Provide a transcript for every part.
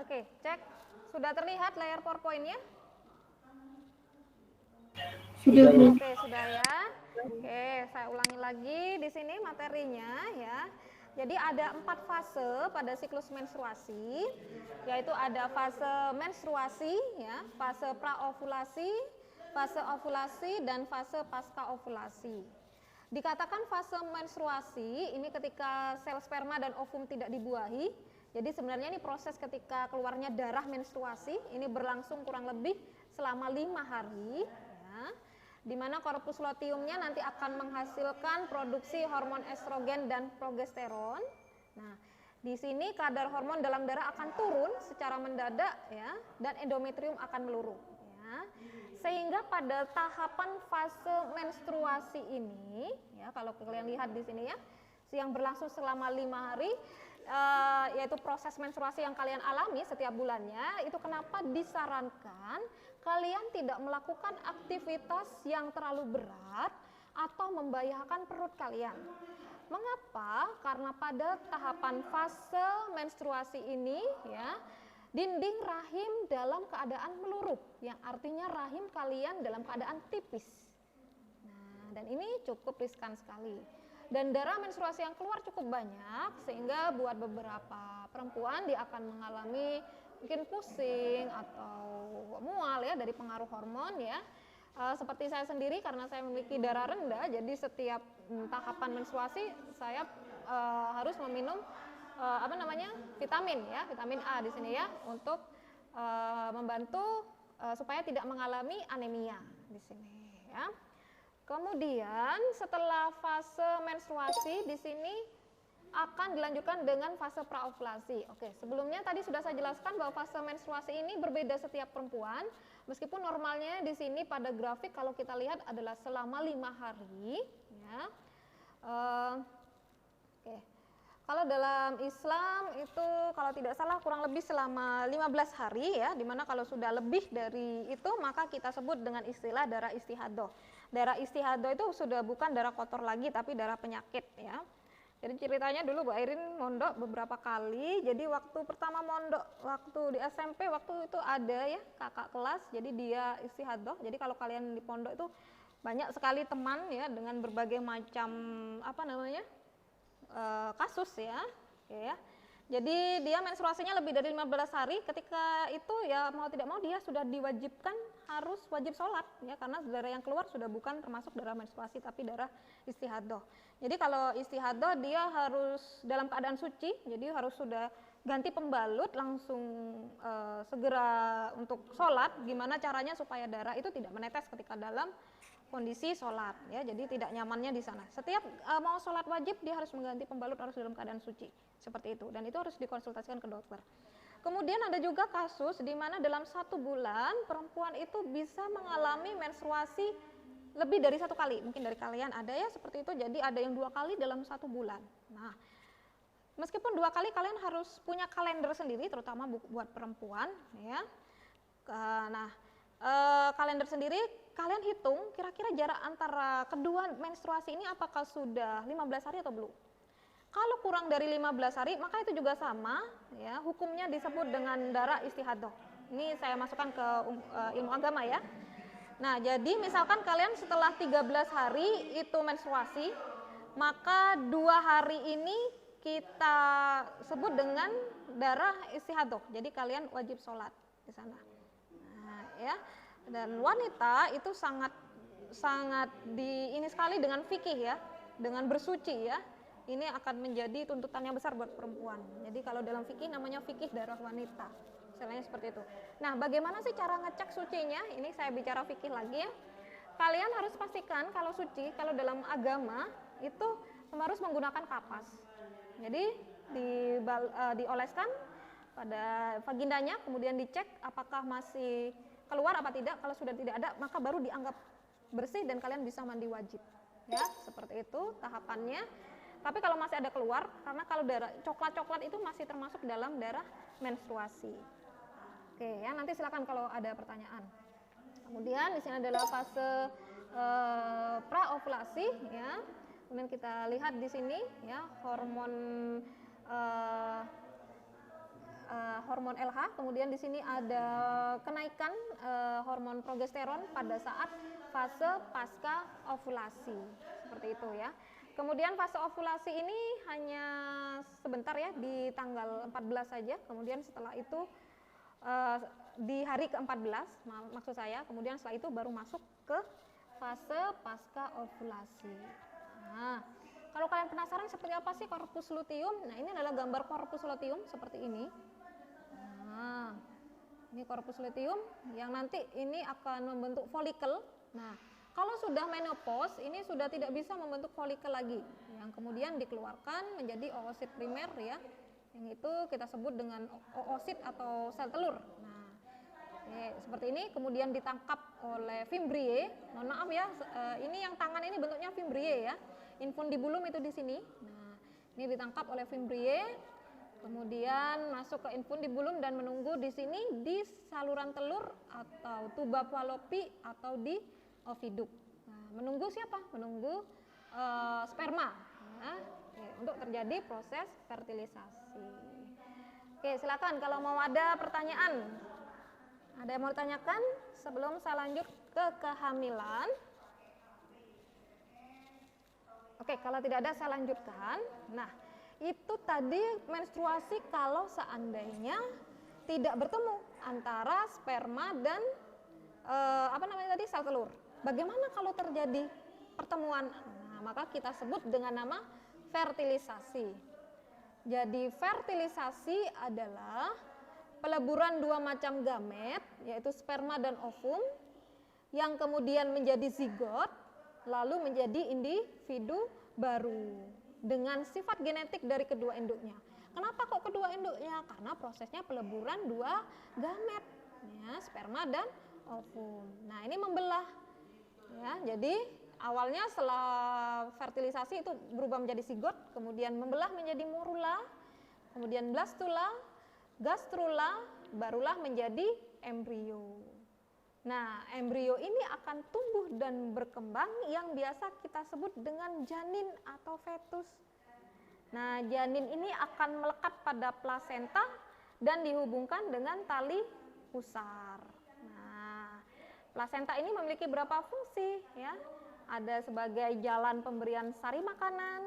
Oke, cek. Sudah terlihat layar PowerPoint-nya? Sudah, Bu. Oke, sudah ya. Oke, saya ulangi lagi di sini materinya ya. Jadi ada 4 fase pada siklus menstruasi, yaitu ada fase menstruasi ya, fase praovulasi, fase ovulasi, dan fase pasca ovulasi. Dikatakan fase menstruasi ini ketika sel sperma dan ovum tidak dibuahi. Jadi sebenarnya ini proses ketika keluarnya darah menstruasi, ini berlangsung kurang lebih selama 5 hari ya, di mana korpus luteumnya nanti akan menghasilkan produksi hormon estrogen dan progesteron. Nah, di sini kadar hormon dalam darah akan turun secara mendadak ya, dan endometrium akan meluruh ya. Sehingga pada tahapan fase menstruasi ini ya, kalau kalian lihat di sini ya, yang berlangsung selama 5 hari, yaitu proses menstruasi yang kalian alami setiap bulannya, itu kenapa disarankan kalian tidak melakukan aktivitas yang terlalu berat atau membahayakan perut kalian. Mengapa? Karena pada tahapan fase menstruasi ini ya, dinding rahim dalam keadaan meluruh, yang artinya rahim kalian dalam keadaan tipis. Nah, dan ini cukup riskan sekali. Dan darah menstruasi yang keluar cukup banyak, sehingga buat beberapa perempuan dia akan mengalami mungkin pusing atau mual ya dari pengaruh hormon ya. Seperti saya sendiri, karena saya memiliki darah rendah, jadi setiap tahapan menstruasi saya harus meminum vitamin ya, vitamin A di sini ya, untuk membantu supaya tidak mengalami anemia di sini ya. Kemudian setelah fase menstruasi di sini akan dilanjutkan dengan fase praovulasi. Oke, sebelumnya tadi sudah saya jelaskan bahwa fase menstruasi ini berbeda setiap perempuan, meskipun normalnya di sini pada grafik kalau kita lihat adalah selama 5 hari ya. Oke. Kalau dalam Islam itu kalau tidak salah kurang lebih selama 15 hari ya, dimana kalau sudah lebih dari itu maka kita sebut dengan istilah darah istihadah. Darah istihadah itu sudah bukan darah kotor lagi tapi darah penyakit ya. Jadi ceritanya dulu Bu Airin mondok beberapa kali. Jadi waktu pertama mondok waktu di SMP, waktu itu ada ya kakak kelas, jadi dia istihadah. Jadi kalau kalian di pondok itu banyak sekali teman ya dengan berbagai macam kasus ya. Jadi dia menstruasinya lebih dari 15 hari, ketika itu ya mau tidak mau dia sudah diwajibkan harus wajib sholat ya, karena darah yang keluar sudah bukan termasuk darah menstruasi tapi darah istihadah. Jadi kalau istihadah dia harus dalam keadaan suci, jadi harus sudah ganti pembalut langsung segera untuk sholat. Gimana caranya supaya darah itu tidak menetes ketika dalam kondisi sholat ya, jadi tidak nyamannya di sana. Setiap mau sholat wajib dia harus mengganti pembalut, harus dalam keadaan suci seperti itu, dan itu harus dikonsultasikan ke dokter. Kemudian ada juga kasus di mana dalam 1 bulan perempuan itu bisa mengalami menstruasi lebih dari 1 kali. Mungkin dari kalian ada ya seperti itu, jadi ada yang 2 kali dalam 1 bulan. Nah, meskipun 2 kali kalian harus punya kalender sendiri, terutama buat perempuan ya. Nah, kalender sendiri kalian hitung kira-kira jarak antara kedua menstruasi ini apakah sudah 15 hari atau belum. Kalau kurang dari 15 hari maka itu juga sama ya, hukumnya disebut dengan darah istihadah. Ini saya masukkan ke ilmu agama ya. Nah, jadi misalkan kalian setelah 13 hari itu menstruasi, maka 2 hari ini kita sebut dengan darah istihadah. Jadi kalian wajib sholat di sana. Nah, ya. Dan wanita itu sangat ini sekali dengan fikih ya, dengan bersuci ya. Ini akan menjadi tuntutan yang besar buat perempuan. Jadi kalau dalam fikih namanya fikih darah wanita. Misalnya seperti itu. Nah, bagaimana sih cara ngecek sucinya? Ini saya bicara fikih lagi ya. Kalian harus pastikan kalau suci, kalau dalam agama itu harus menggunakan kapas. Jadi dioleskan pada vaginanya, kemudian dicek apakah masih keluar apa tidak. Kalau sudah tidak ada maka baru dianggap bersih dan kalian bisa mandi wajib ya, seperti itu tahapannya. Tapi kalau masih ada keluar, karena kalau darah coklat-coklat itu masih termasuk dalam darah menstruasi. Oke ya, nanti silakan kalau ada pertanyaan. Kemudian di sini adalah fase praovulasi ya. Kemudian kita lihat di sini ya, hormon hormon LH, kemudian di sini ada kenaikan hormon progesteron pada saat fase pasca ovulasi, seperti itu ya. Kemudian fase ovulasi ini hanya sebentar ya, di tanggal 14 saja, kemudian setelah itu di hari ke-14 maksud saya, kemudian setelah itu baru masuk ke fase pasca ovulasi. Nah, kalau kalian penasaran seperti apa sih corpus luteum, nah ini adalah gambar corpus luteum seperti ini. Nah, ini corpus luteum yang nanti ini akan membentuk folikel. Nah, kalau sudah menopause, ini sudah tidak bisa membentuk folikel lagi, yang kemudian dikeluarkan menjadi oosit primer ya, yang itu kita sebut dengan oosit atau sel telur. Nah, seperti ini, kemudian ditangkap oleh fimbriae. Mohon maaf ya, ini yang tangan ini bentuknya fimbriae ya, infundibulum itu di sini. Nah, ini ditangkap oleh fimbriae, kemudian masuk ke infundibulum dan menunggu di sini di saluran telur atau tuba fallopi atau di oviduk. Nah, menunggu siapa? Menunggu sperma ya, untuk terjadi proses fertilisasi. Oke, silakan kalau mau ada pertanyaan. Ada yang mau ditanyakan sebelum saya lanjut ke kehamilan? Oke, kalau tidak ada saya lanjutkan. Nah, itu tadi menstruasi kalau seandainya tidak bertemu antara sperma dan sel telur. Bagaimana kalau terjadi pertemuan? Nah, maka kita sebut dengan nama fertilisasi. Jadi fertilisasi adalah peleburan dua macam gamet, yaitu sperma dan ovum, yang kemudian menjadi zigot, lalu menjadi individu baru dengan sifat genetik dari kedua induknya. Kenapa kok kedua induknya? Karena prosesnya peleburan dua gamet, ya, sperma dan ovum. Nah, ini membelah, ya. Jadi awalnya setelah fertilisasi itu berubah menjadi zigot, kemudian membelah menjadi morula, kemudian blastula, gastrula, barulah menjadi embrio. Nah, embrio ini akan tumbuh dan berkembang yang biasa kita sebut dengan janin atau fetus. Nah, janin ini akan melekat pada plasenta dan dihubungkan dengan tali pusar. Nah, plasenta ini memiliki berapa fungsi ya? Ada sebagai jalan pemberian sari makanan,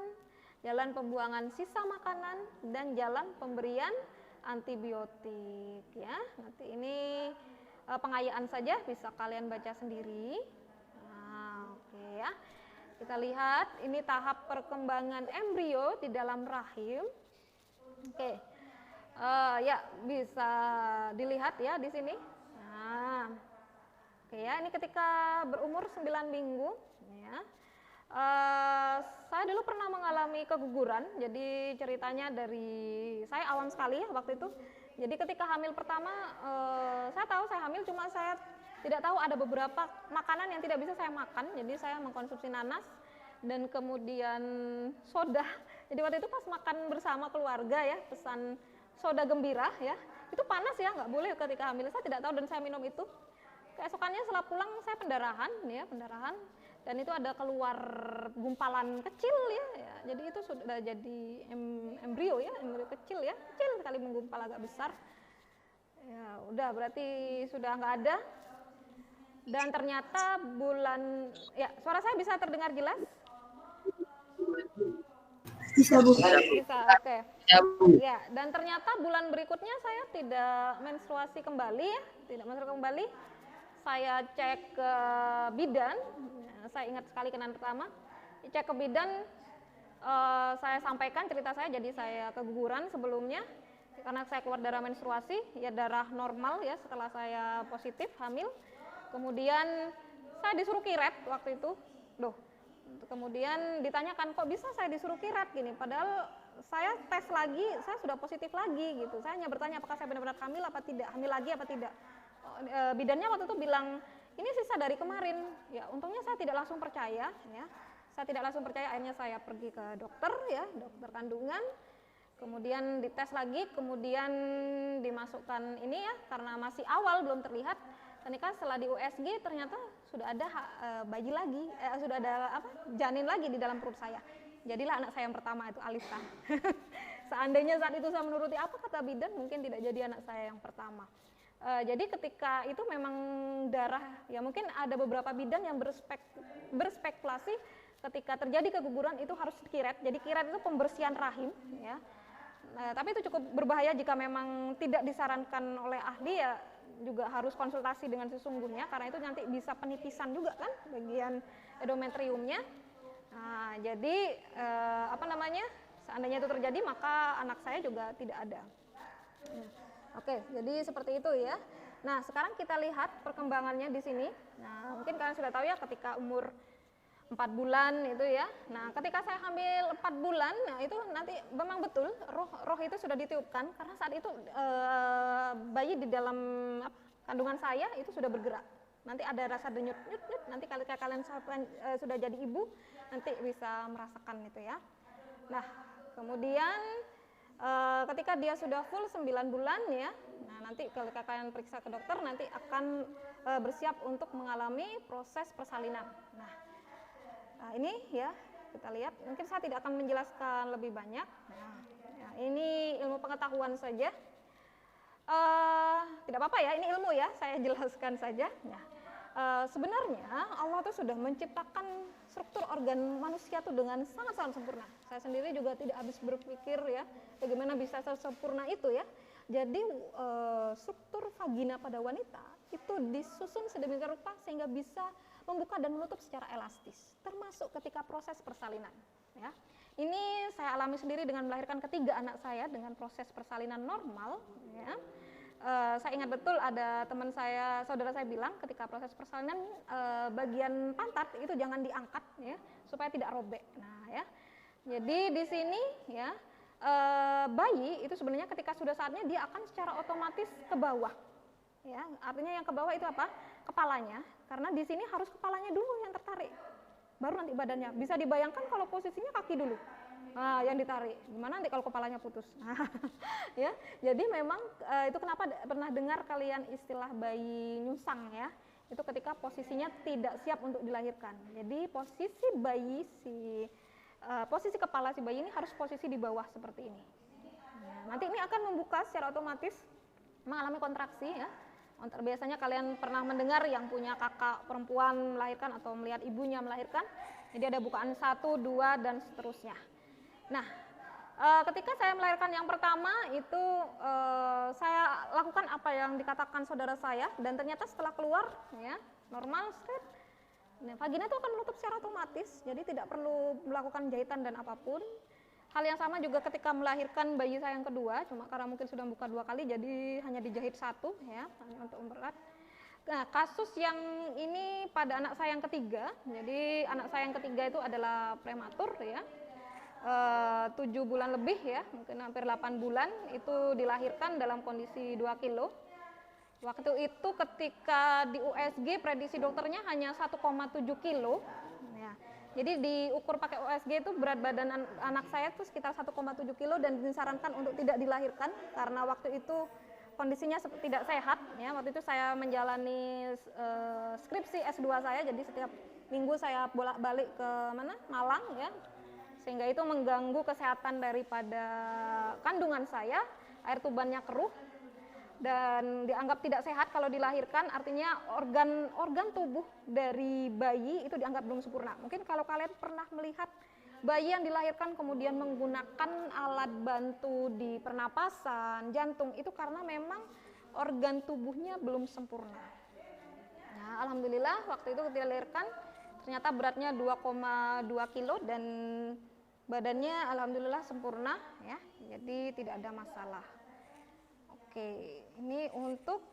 jalan pembuangan sisa makanan, dan jalan pemberian antibiotik ya. Nanti ini pengayaan saja, bisa kalian baca sendiri. Nah, oke ya. Kita lihat ini tahap perkembangan embrio di dalam rahim. Oke. Ya, bisa dilihat ya di sini. Nah, oke ya, ini ketika berumur 9 minggu ya. Saya dulu pernah mengalami keguguran, jadi ceritanya dari saya awam sekali ya waktu itu. Jadi ketika hamil pertama, saya tahu saya hamil, cuma saya tidak tahu ada beberapa makanan yang tidak bisa saya makan, jadi saya mengkonsumsi nanas dan kemudian soda. Jadi waktu itu pas makan bersama keluarga ya, pesan soda gembira ya, itu panas ya, nggak boleh ketika hamil, saya tidak tahu dan saya minum itu. Keesokannya setelah pulang saya pendarahan, dan itu ada keluar gumpalan kecil ya, jadi itu sudah jadi embrio ya, embrio kecil ya, kecil sekali menggumpal agak besar. Ya udah berarti sudah nggak ada. Dan ternyata ya suara saya bisa terdengar jelas? Bisa Bu. Bisa, oke. Ya, dan ternyata bulan berikutnya saya tidak menstruasi kembali ya, tidak menstruasi kembali. Saya cek ke bidan, saya ingat sekali kenaan pertama, cek ke bidan, saya sampaikan cerita saya, jadi saya keguguran sebelumnya, karena saya keluar darah menstruasi, ya darah normal ya setelah saya positif hamil, kemudian saya disuruh kiret waktu itu, kemudian ditanyakan kok bisa saya disuruh kiret gini, padahal saya tes lagi, saya sudah positif lagi gitu, saya hanya bertanya apakah saya benar-benar hamil apa tidak, hamil lagi apa tidak. Bidannya waktu itu bilang ini sisa dari kemarin ya, untungnya saya tidak langsung percaya ya, akhirnya saya pergi ke dokter ya, dokter kandungan, kemudian dites lagi, kemudian dimasukkan ini ya, karena masih awal belum terlihat, ternyata setelah di USG ternyata sudah ada bayi lagi, sudah ada janin lagi di dalam perut saya, jadilah anak saya yang pertama itu Alisa. seandainya saat itu saya menuruti apa kata bidan, mungkin tidak jadi anak saya yang pertama. Jadi ketika itu memang darah, ya mungkin ada beberapa bidan yang berspekulasi ketika terjadi keguguran itu harus kiret. Jadi kiret itu pembersihan rahim, ya. Tapi itu cukup berbahaya jika memang tidak disarankan oleh ahli, ya juga harus konsultasi dengan sesungguhnya, karena itu nanti bisa penipisan juga kan bagian endometriumnya. Nah, jadi seandainya itu terjadi maka anak saya juga tidak ada. Oke, jadi seperti itu ya. Nah, sekarang kita lihat perkembangannya di sini. Nah, mungkin kalian sudah tahu ya ketika umur 4 bulan itu ya. Nah, ketika saya hamil 4 bulan, nah itu nanti memang betul roh itu sudah ditiupkan, karena saat itu bayi di dalam kandungan saya itu sudah bergerak. Nanti ada rasa denyut, nanti ketika kalian sudah jadi ibu, nanti bisa merasakan itu ya. Nah, kemudian ketika dia sudah full 9 bulan ya, nah nanti ketika kalian periksa ke dokter nanti akan bersiap untuk mengalami proses persalinan. Nah, ini ya kita lihat, mungkin saya tidak akan menjelaskan lebih banyak. Nah, ya, ini ilmu pengetahuan saja. Tidak apa-apa ya, ini ilmu ya, saya jelaskan saja. Nah, sebenarnya Allah tuh sudah menciptakan struktur organ manusia tuh dengan sangat-sangat sempurna. Saya sendiri juga tidak habis berpikir ya, bagaimana bisa sempurna itu ya. Jadi struktur vagina pada wanita itu disusun sedemikian rupa sehingga bisa membuka dan menutup secara elastis, termasuk ketika proses persalinan. Ya. Ini saya alami sendiri dengan melahirkan ketiga anak saya dengan proses persalinan normal. Ya. Saya ingat betul ada teman saya, saudara saya bilang ketika proses persalinan bagian pantat itu jangan diangkat ya supaya tidak robek. Nah ya, jadi di sini ya bayi itu sebenarnya ketika sudah saatnya dia akan secara otomatis ke bawah. Ya, artinya yang ke bawah itu apa? Kepalanya, karena di sini harus kepalanya dulu yang tertarik, baru nanti badannya. Bisa dibayangkan kalau posisinya kaki dulu. Nah, yang ditarik, gimana nanti kalau kepalanya putus? Ya, jadi memang itu kenapa pernah dengar kalian istilah bayi nyusang ya? Itu ketika posisinya tidak siap untuk dilahirkan. Jadi posisi bayi posisi kepala si bayi ini harus posisi di bawah seperti ini. Nah, nanti ini akan membuka secara otomatis mengalami kontraksi ya. Biasanya kalian pernah mendengar yang punya kakak perempuan melahirkan atau melihat ibunya melahirkan. Jadi ada bukaan 1, 2 dan seterusnya. Nah, ketika saya melahirkan yang pertama itu saya lakukan apa yang dikatakan saudara saya, dan ternyata setelah keluar ya normal straight. Nah, vagina itu akan menutup secara otomatis, jadi tidak perlu melakukan jahitan dan apapun. Hal yang sama juga ketika melahirkan bayi saya yang kedua, cuma karena mungkin sudah buka 2 kali jadi hanya dijahit 1 ya, hanya untuk mempererat. Nah, kasus yang ini pada anak saya yang ketiga, jadi anak saya yang ketiga itu adalah prematur ya. 7 bulan lebih ya, mungkin hampir 8 bulan itu dilahirkan dalam kondisi 2 kilo. Waktu itu ketika di USG prediksi dokternya hanya 1,7 kilo. Ya. Jadi diukur pakai USG itu berat badan anak saya itu sekitar 1,7 kilo dan disarankan untuk tidak dilahirkan karena waktu itu kondisinya tidak sehat. Ya. Waktu itu saya menjalani skripsi S2 saya, jadi setiap minggu saya bolak-balik ke Malang ya. Sehingga itu mengganggu kesehatan daripada kandungan saya, air tubannya keruh dan dianggap tidak sehat kalau dilahirkan, artinya organ tubuh dari bayi itu dianggap belum sempurna. Mungkin kalau kalian pernah melihat bayi yang dilahirkan kemudian menggunakan alat bantu di pernapasan, jantung, itu karena memang organ tubuhnya belum sempurna. Nah, alhamdulillah waktu itu ketika dilahirkan ternyata beratnya 2,2 kilo dan badannya alhamdulillah sempurna ya, jadi tidak ada masalah. Oke, ini untuk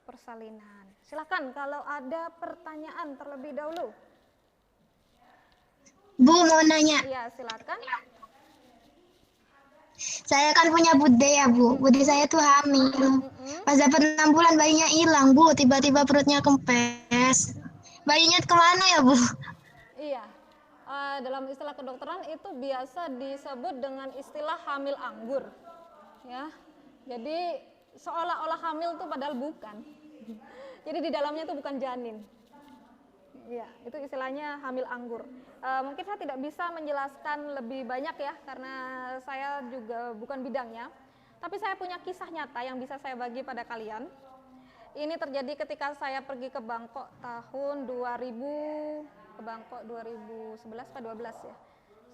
persalinan. Silakan kalau ada pertanyaan terlebih dahulu. Bu, mau nanya. Iya, silakan. Saya kan punya bude ya, Bu. Bude saya tuh hamil. Pas dapat 6 bulan bayinya hilang, Bu. Tiba-tiba perutnya kempes. Bayinya kemana ya, Bu? Iya. Dalam istilah kedokteran itu biasa disebut dengan istilah hamil anggur. Ya. Jadi seolah-olah hamil tuh padahal bukan. Jadi di dalamnya tuh bukan janin. Iya, itu istilahnya hamil anggur. Mungkin saya tidak bisa menjelaskan lebih banyak ya, karena saya juga bukan bidangnya. Tapi saya punya kisah nyata yang bisa saya bagi pada kalian. Ini terjadi ketika saya pergi ke Bangkok tahun 2000, ke Bangkok 2011 atau 12 ya.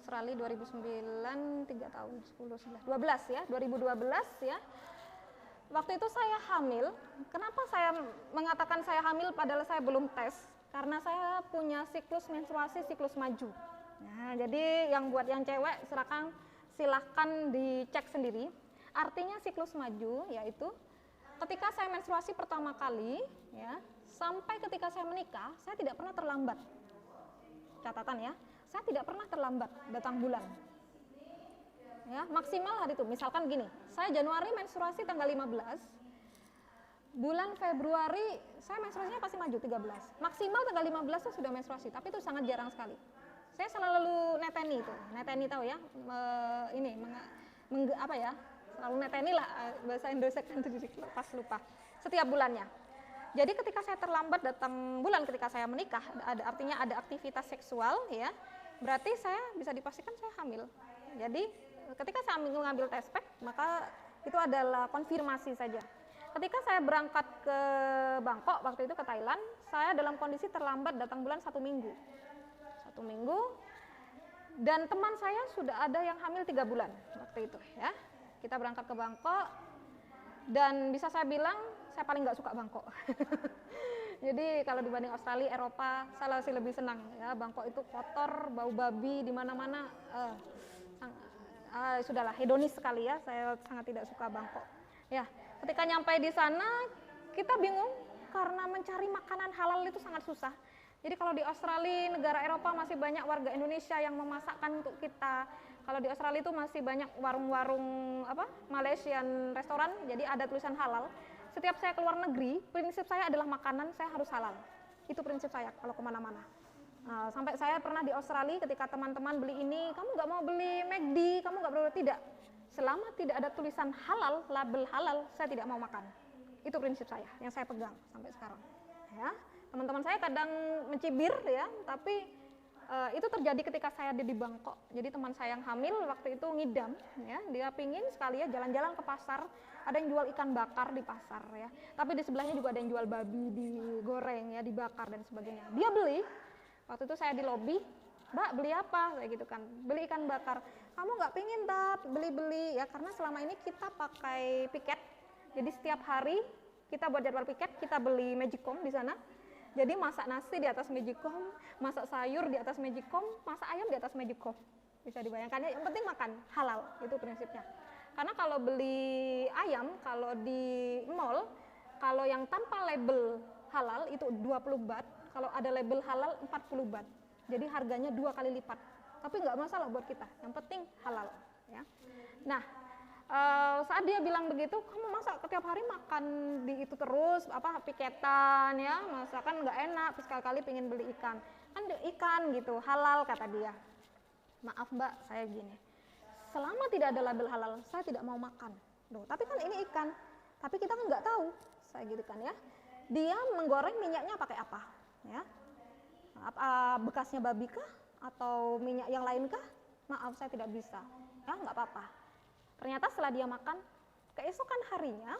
Australia 2009, 3 tahun, 10, 11, 12 ya, 2012 ya. Waktu itu saya hamil. Kenapa saya mengatakan saya hamil padahal saya belum tes? Karena saya punya siklus menstruasi, siklus maju. Nah, jadi yang buat yang cewek silahkan dicek sendiri. Artinya siklus maju yaitu ketika saya menstruasi pertama kali ya, sampai ketika saya menikah, saya tidak pernah terlambat. Catatan ya, saya tidak pernah terlambat datang bulan. Ya, maksimal hari itu. Misalkan gini, saya Januari menstruasi tanggal 15. Bulan Februari saya menstruasinya pasti maju 13. Maksimal tanggal 15 itu sudah menstruasi, tapi itu sangat jarang sekali. Saya selalu neteni itu. Neteni tahu ya? Apa ya? Selalu neteni lah, bahasa Indonesia kan pas lupa. Setiap bulannya. Jadi ketika saya terlambat datang bulan ketika saya menikah, artinya ada aktivitas seksual ya. Berarti saya bisa dipastikan saya hamil. Jadi ketika saya mengambil tes pack, maka itu adalah konfirmasi saja. Ketika saya berangkat ke Bangkok waktu itu ke Thailand, saya dalam kondisi terlambat datang bulan 1 minggu. 1 minggu, dan teman saya sudah ada yang hamil 3 bulan waktu itu ya. Kita berangkat ke Bangkok, dan bisa saya bilang saya paling nggak suka Bangkok. Jadi kalau dibanding Australia, Eropa, saya masih lebih senang ya. Bangkok itu kotor, bau babi di mana-mana. Sudahlah, hedonis sekali ya. Saya sangat tidak suka Bangkok. Ya, ketika nyampe di sana kita bingung karena mencari makanan halal itu sangat susah. Jadi kalau di Australia, negara Eropa masih banyak warga Indonesia yang memasakkan untuk kita. Kalau di Australia itu masih banyak warung-warung Malaysian restoran, jadi ada tulisan halal. Setiap saya keluar negeri, prinsip saya adalah makanan saya harus halal. Itu prinsip saya kalau kemana-mana. Nah, sampai saya pernah di Australia ketika teman-teman beli ini, kamu nggak mau beli McD, kamu nggak perlu, tidak. Selama tidak ada tulisan halal, label halal, saya tidak mau makan. Itu prinsip saya, yang saya pegang sampai sekarang. Ya, teman-teman saya kadang mencibir ya, tapi itu terjadi ketika saya ada di Bangkok. Jadi teman saya yang hamil waktu itu ngidam, ya, dia pingin sekali ya jalan-jalan ke pasar, ada yang jual ikan bakar di pasar ya. Tapi di sebelahnya juga ada yang jual babi digoreng ya, dibakar dan sebagainya. Dia beli. Waktu itu saya di lobi, Mbak beli apa? Kayak gitu kan, beli ikan bakar. Kamu nggak pingin beli-beli ya, karena selama ini kita pakai piket. Jadi setiap hari kita buat jadwal piket, kita beli Magicom di sana. Jadi masak nasi di atas Magicom, masak sayur di atas Magicom, masak ayam di atas Magicom. Bisa dibayangkan ya, yang penting makan halal, itu prinsipnya. Karena kalau beli ayam, kalau di mall, kalau yang tanpa label halal itu 20 baht, kalau ada label halal 40 baht. Jadi harganya 2 kali lipat. Tapi nggak masalah buat kita, yang penting halal. Ya. Nah, saat dia bilang begitu, kamu masa setiap hari makan di itu terus, piketan ya, masakan nggak enak, sekali-kali pengen beli ikan. Kan ikan gitu, halal kata dia. Maaf Mbak, saya gini, selama tidak ada label halal, saya tidak mau makan. Loh, tapi kan ini ikan, tapi kita kan nggak tahu, saya gitu kan ya. Dia menggoreng minyaknya pakai apa? Ya, bekasnya babi kah? Atau minyak yang lain kah? Maaf, saya tidak bisa. Ya, nggak apa-apa. Ternyata setelah dia makan, keesokan harinya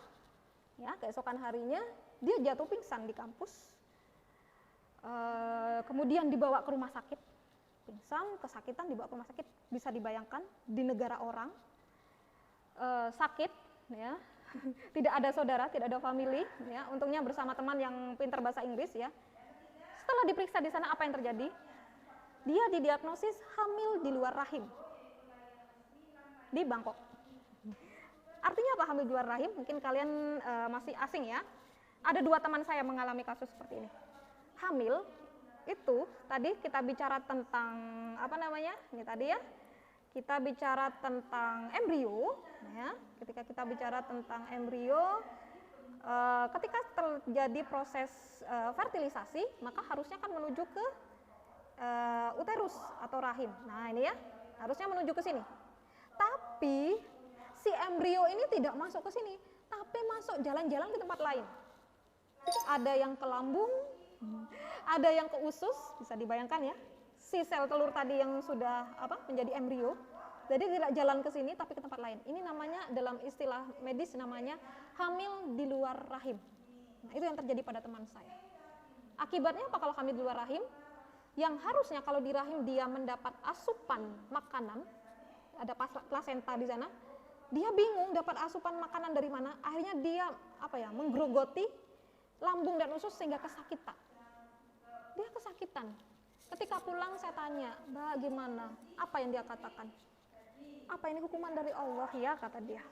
dia jatuh pingsan di kampus. Kemudian dibawa ke rumah sakit, pingsan, kesakitan, dibawa ke rumah sakit. Bisa dibayangkan di negara orang sakit, ya, tidak ada saudara, tidak ada family, ya. Untungnya bersama teman yang pintar bahasa Inggris, ya. Setelah diperiksa di sana, apa yang terjadi? Dia didiagnosis hamil di luar rahim di Bangkok. Artinya apa hamil di luar rahim? Mungkin kalian masih asing ya. Ada 2 teman saya mengalami kasus seperti ini. Hamil itu tadi kita bicara tentang ini tadi ya. Kita bicara tentang embrio ya. Ketika kita bicara tentang embrio, ketika terjadi proses fertilisasi, maka harusnya kan menuju ke uterus atau rahim. Nah, ini ya, harusnya menuju ke sini. Tapi si embrio ini tidak masuk ke sini, tapi masuk jalan-jalan ke tempat lain. Ada yang ke lambung, Ada yang ke usus, bisa dibayangkan ya, si sel telur tadi yang sudah menjadi embrio, jadi tidak jalan ke sini tapi ke tempat lain. Ini namanya dalam istilah medis namanya hamil di luar rahim. Nah, itu yang terjadi pada teman saya. Akibatnya apa kalau hamil di luar rahim? Yang harusnya kalau di rahim dia mendapat asupan makanan, ada plasenta di sana, dia bingung dapat asupan makanan dari mana. Akhirnya dia menggerogoti lambung dan usus sehingga kesakitan. Dia kesakitan. Ketika pulang saya tanya, "Mbak, gimana?" Apa yang dia katakan? "Apa ini hukuman dari Allah ya?" kata dia.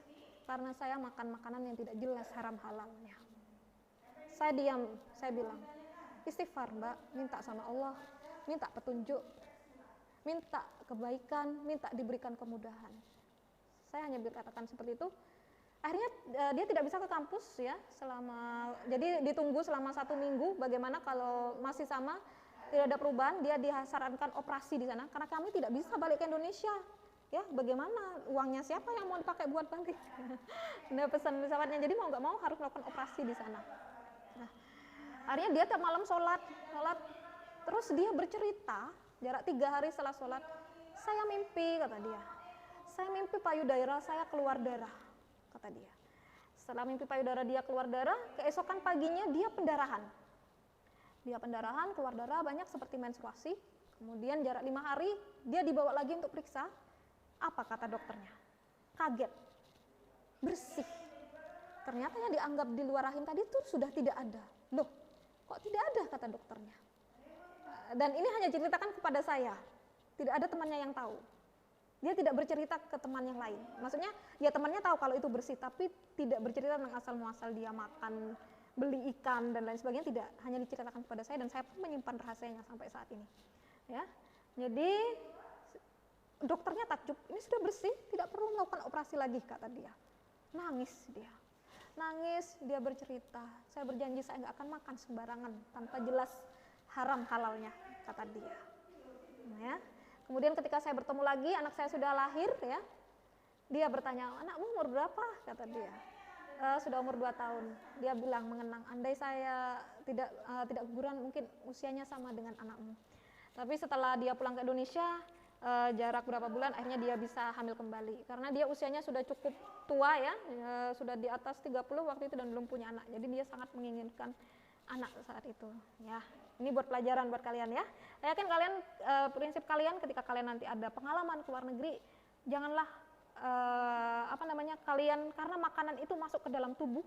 "Karena saya makan makanan yang tidak jelas haram halalnya." Saya diam, saya bilang, "Istighfar, Mbak, minta sama Allah, minta petunjuk, minta kebaikan, minta diberikan kemudahan." Saya hanya berkatakan seperti itu. Akhirnya dia tidak bisa ke kampus ya jadi ditunggu selama 1 minggu. Bagaimana kalau masih sama, tidak ada perubahan, dia disarankan operasi di sana karena kami tidak bisa balik ke Indonesia. Ya, bagaimana uangnya siapa yang mau dipakai buat balik? Udah pesan pesawatnya, jadi mau nggak mau harus melakukan operasi di sana. Nah, akhirnya dia tiap malam sholat, terus dia bercerita jarak 3 hari setelah sholat, "Saya mimpi," kata dia, "saya mimpi payudara saya keluar darah," kata dia. Setelah mimpi payudara dia keluar darah, keesokan paginya dia pendarahan. Dia pendarahan, keluar darah banyak seperti menstruasi. Kemudian jarak 5 hari dia dibawa lagi untuk periksa. Apa kata dokternya? Kaget, bersih. Ternyata yang dianggap di luar rahim tadi itu sudah tidak ada. Loh, kok tidak ada, kata dokternya. Dan ini hanya diceritakan kepada saya. Tidak ada temannya yang tahu. Dia tidak bercerita ke teman yang lain. Maksudnya, ya temannya tahu kalau itu bersih, tapi tidak bercerita tentang asal muasal dia makan, beli ikan dan lain sebagainya, tidak. Hanya diceritakan kepada saya dan saya pun menyimpan rahasianya sampai saat ini. Ya, jadi dokternya takjub, ini sudah bersih, tidak perlu melakukan operasi lagi, kata dia. Nangis dia. Nangis, dia bercerita, saya berjanji saya nggak akan makan sembarangan tanpa jelas haram halalnya, kata dia. Nah, ya. Kemudian ketika saya bertemu lagi, anak saya sudah lahir, ya. Dia bertanya, "Anakmu umur berapa?" kata dia. Sudah umur 2 tahun. Dia bilang mengenang, andai saya tidak guguran, mungkin usianya sama dengan anakmu. Tapi setelah dia pulang ke Indonesia, jarak berapa bulan, akhirnya dia bisa hamil kembali. Karena dia usianya sudah cukup tua, ya, sudah di atas 30 waktu itu dan belum punya anak. Jadi dia sangat menginginkan anak saat itu, ya. Ini buat pelajaran buat kalian, ya. Saya yakin kalian, prinsip kalian ketika kalian nanti ada pengalaman ke luar negeri, janganlah kalian, karena makanan itu masuk ke dalam tubuh,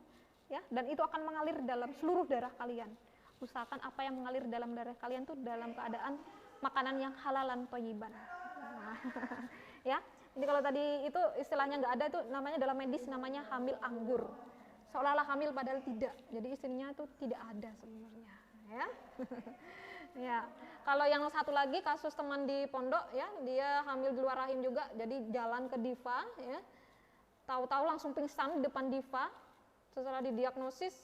ya, dan itu akan mengalir dalam seluruh darah kalian. Usahakan apa yang mengalir dalam darah kalian tuh dalam keadaan makanan yang halalan thayyiban. Nah, ya. Jadi kalau tadi itu istilahnya nggak ada, itu namanya dalam medis namanya hamil anggur. Seolah-olah hamil padahal tidak. Jadi istrinya itu tidak ada sebenarnya, ya. Ya. Kalau yang satu lagi kasus teman di pondok, ya, dia hamil di luar rahim juga. Jadi jalan ke Diva, ya. Tahu-tahu langsung pingsan di depan Diva. Setelah didiagnosis,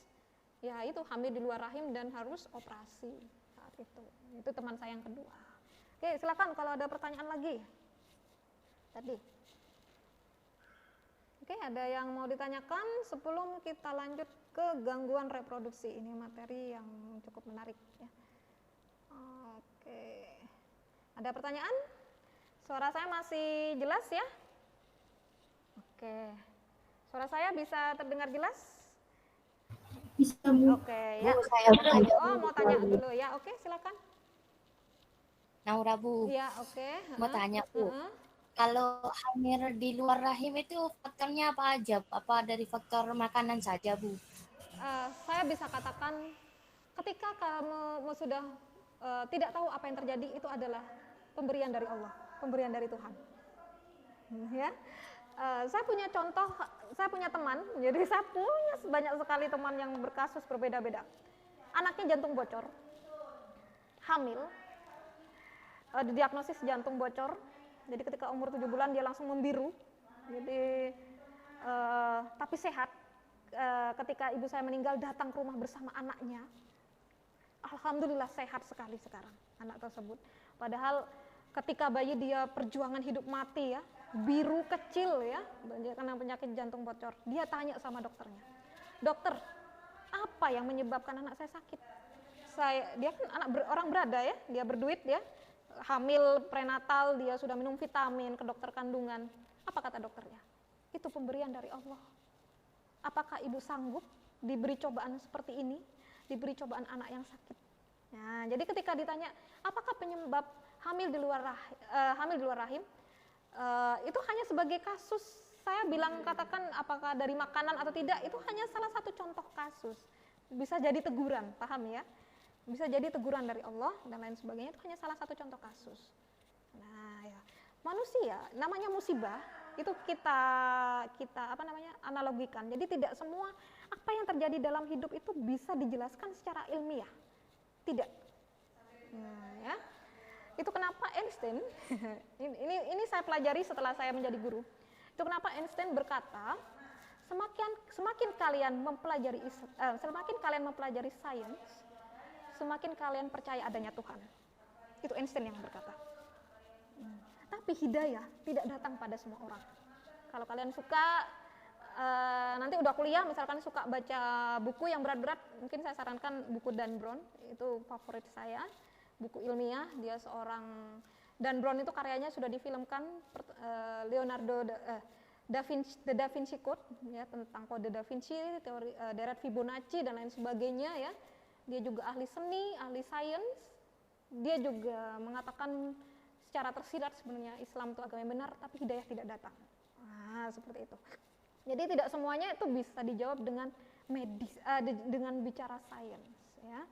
ya itu hamil di luar rahim dan harus operasi saat itu. Itu teman saya yang kedua. Oke, silakan kalau ada pertanyaan lagi. Tadi. Oke, ada yang mau ditanyakan sebelum kita lanjut ke gangguan reproduksi. Ini materi yang cukup menarik, ya. Oke. Ada pertanyaan? Suara saya masih jelas, ya? Oke. Suara saya bisa terdengar jelas? Bisa, Bu. Oke, ya. Bu, saya tanya. Oh, mau tanya dulu, ya. Oke, silakan. Naura, Bu. Ya, oke. Mau tanya, Bu. Kalau hamil di luar rahim itu faktornya apa aja? Apa dari faktor makanan saja, Bu? Saya bisa katakan ketika kamu sudah tidak tahu apa yang terjadi, itu adalah pemberian dari Allah, pemberian dari Tuhan. Ya, saya punya contoh, saya punya teman, jadi saya punya banyak sekali teman yang berkasus berbeda-beda. Anaknya jantung bocor, hamil, didiagnosis jantung bocor. Jadi ketika umur 7 bulan dia langsung membiru. Jadi tapi sehat. Ketika ibu saya meninggal datang ke rumah bersama anaknya. Alhamdulillah sehat sekali sekarang anak tersebut. Padahal ketika bayi dia perjuangan hidup mati, ya, biru kecil, ya, karena penyakit jantung bocor. Dia tanya sama dokternya, "Dokter, apa yang menyebabkan anak saya sakit? dia kan orang berada ya, dia berduit, dia hamil prenatal, dia sudah minum vitamin ke dokter kandungan. Apa kata dokternya? Itu pemberian dari Allah. Apakah ibu sanggup diberi cobaan seperti ini, diberi cobaan anak yang sakit? Nah, jadi ketika ditanya, apakah penyebab hamil di luar rahim, itu hanya sebagai kasus. Saya bilang katakan apakah dari makanan atau tidak, itu hanya salah satu contoh kasus. Bisa jadi teguran, paham ya? Bisa jadi teguran dari Allah dan lain sebagainya, itu hanya salah satu contoh kasus. Nah, ya, manusia namanya musibah itu kita analogikan. Jadi tidak semua apa yang terjadi dalam hidup itu bisa dijelaskan secara ilmiah. Tidak. Ya. Itu kenapa Einstein ini saya pelajari setelah saya menjadi guru. Itu kenapa Einstein berkata, semakin kalian mempelajari sains, semakin kalian percaya adanya Tuhan. Itu Einstein yang berkata. Tapi hidayah tidak datang pada semua orang. Kalau kalian suka, nanti udah kuliah, misalkan suka baca buku yang berat-berat, mungkin saya sarankan buku Dan Brown, itu favorit saya. Buku ilmiah, dia seorang, Dan Brown itu karyanya sudah difilmkan, Leonardo Da Vinci Code, ya, tentang kode Da Vinci, teori deret Fibonacci dan lain sebagainya, ya. Dia juga ahli seni, ahli sains. Dia juga mengatakan secara tersirat sebenarnya Islam itu agama yang benar, tapi hidayah tidak datang. Nah, seperti itu. Jadi tidak semuanya itu bisa dijawab dengan medis, dengan bicara sains, ya.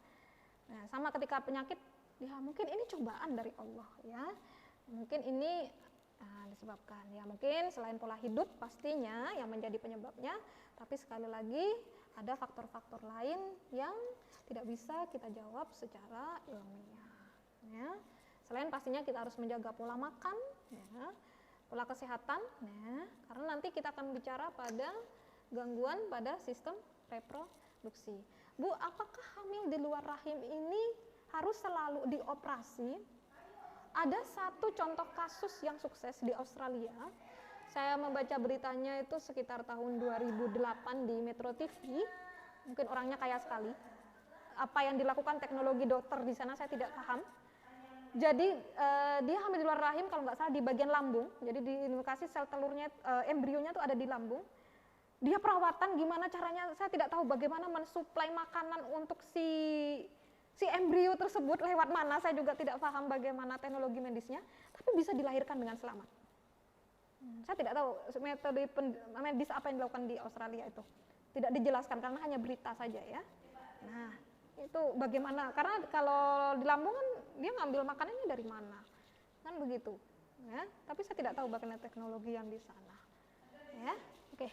Nah, sama ketika penyakit, ya mungkin ini cobaan dari Allah, ya. Mungkin ini disebabkan, ya mungkin selain pola hidup pastinya yang menjadi penyebabnya, tapi sekali lagi ada faktor-faktor lain yang tidak bisa kita jawab secara ilmiah, ya. Selain pastinya kita harus menjaga pola makan, ya, pola kesehatan, ya, karena nanti kita akan bicara pada gangguan pada sistem reproduksi. Bu, apakah hamil di luar rahim ini harus selalu dioperasi? Ada satu contoh kasus yang sukses di Australia. Saya membaca beritanya itu sekitar tahun 2008 di Metro TV. Mungkin orangnya kaya sekali. Apa yang dilakukan teknologi dokter di sana saya tidak paham. Jadi dia hamil di luar rahim kalau nggak salah di bagian lambung. Jadi diindikasi sel telurnya, embrionya tuh ada di lambung. Dia perawatan gimana caranya, saya tidak tahu bagaimana mensuplai makanan untuk si embrio tersebut lewat mana, saya juga tidak paham bagaimana teknologi medisnya, tapi bisa dilahirkan dengan selamat. Saya tidak tahu metode medis apa yang dilakukan di Australia itu. Tidak dijelaskan karena hanya berita saja, ya. Nah, itu bagaimana, karena kalau di lambung kan dia ngambil makanannya dari mana, kan begitu, ya. Tapi saya tidak tahu bagaimana teknologi yang di sana, ya. Oke,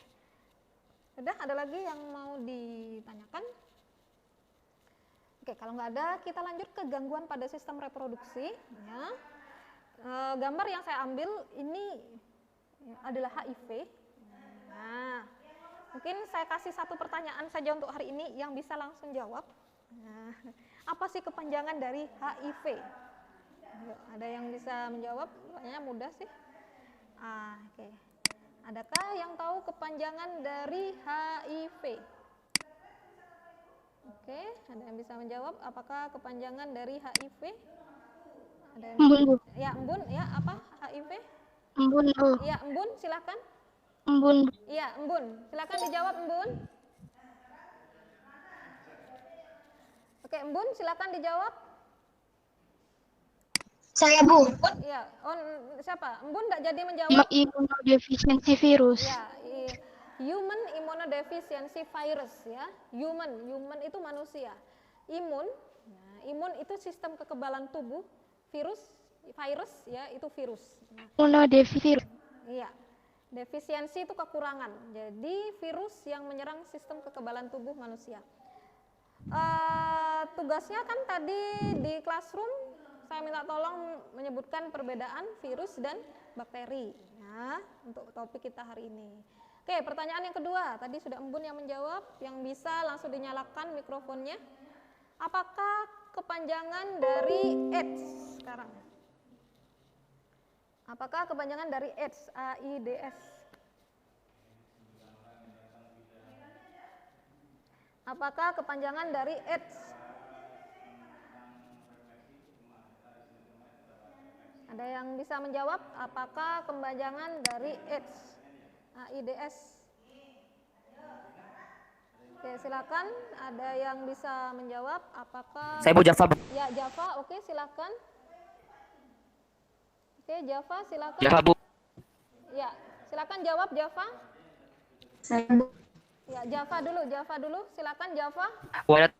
sudah ada lagi yang mau ditanyakan? Oke, kalau nggak ada kita lanjut ke gangguan pada sistem reproduksi, ya. Gambar yang saya ambil ini adalah HIV. Nah, mungkin saya kasih satu pertanyaan saja untuk hari ini yang bisa langsung jawab. Nah, apa sih kepanjangan dari HIV? Ada yang bisa menjawab? Kayaknya mudah sih. Oke. Adakah yang tahu kepanjangan dari HIV? Oke, ada yang bisa menjawab? Apakah kepanjangan dari HIV? Ada yang Embun, Bu. Ya, embun, ya, apa HIV? Embun, Bu. Ya, embun, silakan. Embun. Iya, embun. Silakan dijawab, embun. Oke, embun, silakan dijawab. Saya, Bu. Iya, siapa? Embun enggak jadi menjawab. Imunodefisiensi virus. Ya, human immunodeficiency virus, ya. Human itu manusia. Imun, nah, imun itu sistem kekebalan tubuh. Virus, ya, itu virus. Nah, Imunodefisiensi. iya. Defisiensi itu kekurangan. Jadi virus yang menyerang sistem kekebalan tubuh manusia. Tugasnya kan tadi di classroom saya minta tolong menyebutkan perbedaan virus dan bakteri, ya, untuk topik kita hari ini. Oke, pertanyaan yang kedua, tadi sudah Embun yang menjawab, yang bisa langsung dinyalakan mikrofonnya. Apakah kepanjangan dari AIDS sekarang? Apakah kepanjangan dari AIDS, AIDS? Apakah kepanjangan dari AIDS? Ada yang bisa menjawab apakah kepanjangan dari AIDS? AIDS. Oke, silakan. Ada yang bisa menjawab apakah? Saya Bu Java. Ya, Java. Oke, silakan. Oke, Java, silakan. Java Bu. Ya, silakan jawab Java. Saya Ya, Java dulu. Silakan Java. Acquired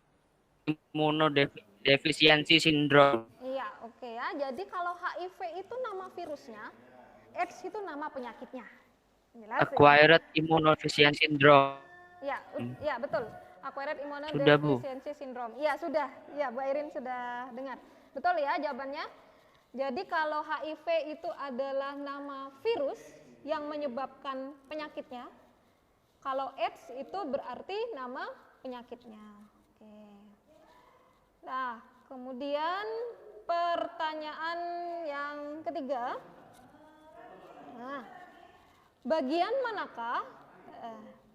immunodeficiency syndrome. Iya, oke ya. Jadi kalau HIV itu nama virusnya, AIDS itu nama penyakitnya. Jelas? Ya? Acquired immunodeficiency syndrome. Ya, ya betul. Acquired Sudah, Bu. immunodeficiency syndrome. Iya, sudah. Ya, Bu Irin sudah dengar. Betul ya jawabannya? Jadi kalau HIV itu adalah nama virus yang menyebabkan penyakitnya. Kalau AIDS itu berarti nama penyakitnya. Oke. Nah, kemudian pertanyaan yang ketiga. Nah, bagian manakah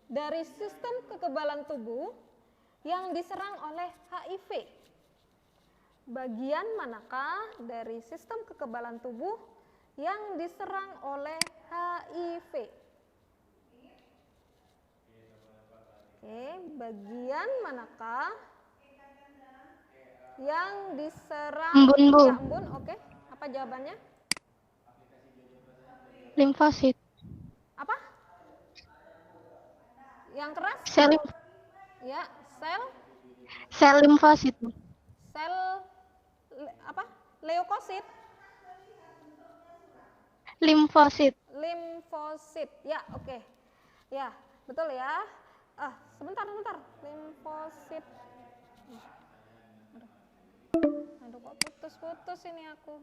dari sistem kekebalan tubuh yang diserang oleh HIV? Bagian manakah dari sistem kekebalan tubuh yang diserang oleh HIV? Oke, bagian manakah yang diserang? Embun, Bu. Ya, embun, oke. Apa jawabannya? limfosit. Apa? Yang keras? Sel Ya, sel limfosit. apa? Leukosit, Limfosit. limfosit. Ya, oke. Ya, betul ya. Sebentar. Limfosit. Aduh, kok putus-putus ini aku.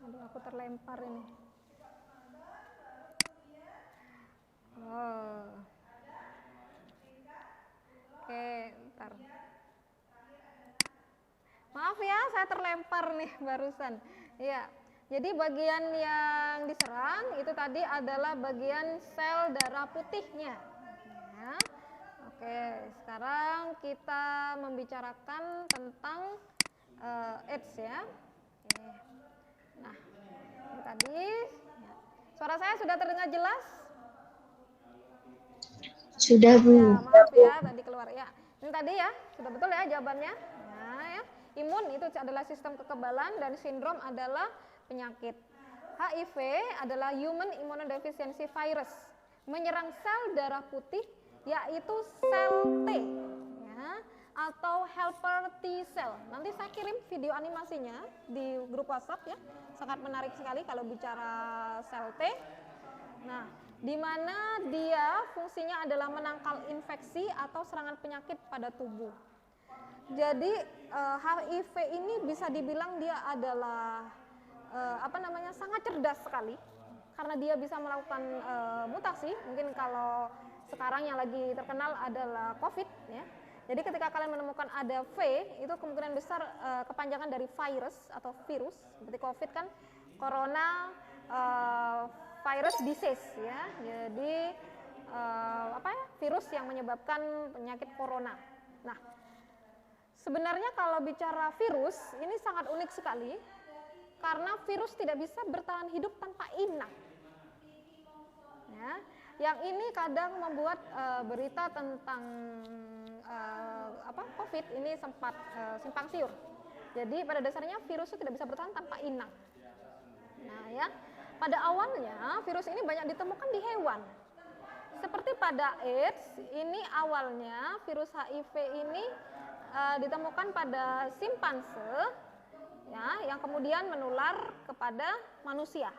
Aduh, aku terlempar ini. Oh. Oke, ntar. Maaf ya, saya terlempar nih barusan. Iya. Jadi bagian yang diserang itu tadi adalah bagian sel darah putihnya. Ya. Oke, sekarang kita membicarakan tentang AIDS ya. Oke. Nah, ini tadi. Ya. Suara saya sudah terdengar jelas? Sudah, Bu. Ya, maaf ya, tadi keluar ya. Ini tadi ya, sudah betul ya jawabannya. Nah, ya. Imun itu adalah sistem kekebalan dan sindrom adalah penyakit. HIV adalah Human Immunodeficiency Virus, menyerang sel darah putih yaitu sel T ya, atau helper T cell. Nanti saya kirim video animasinya di grup WhatsApp ya. Sangat menarik sekali kalau bicara sel T. Nah, di mana dia fungsinya adalah menangkal infeksi atau serangan penyakit pada tubuh. Jadi HIV ini bisa dibilang dia adalah sangat cerdas sekali karena dia bisa melakukan mutasi. Mungkin kalau sekarang yang lagi terkenal adalah COVID ya. Jadi ketika kalian menemukan ada V, itu kemungkinan besar kepanjangan dari virus atau virus. Seperti COVID kan corona virus disease ya. Jadi virus yang menyebabkan penyakit corona. Nah, sebenarnya kalau bicara virus ini sangat unik sekali karena virus tidak bisa bertahan hidup tanpa inang. Ya, yang ini kadang membuat berita tentang COVID ini sempat simpang siur. Jadi pada dasarnya virus itu tidak bisa bertahan tanpa inang. Nah ya, pada awalnya virus ini banyak ditemukan di hewan. Seperti pada AIDS, ini awalnya virus HIV ini ditemukan pada simpanse, ya, yang kemudian menular kepada manusia.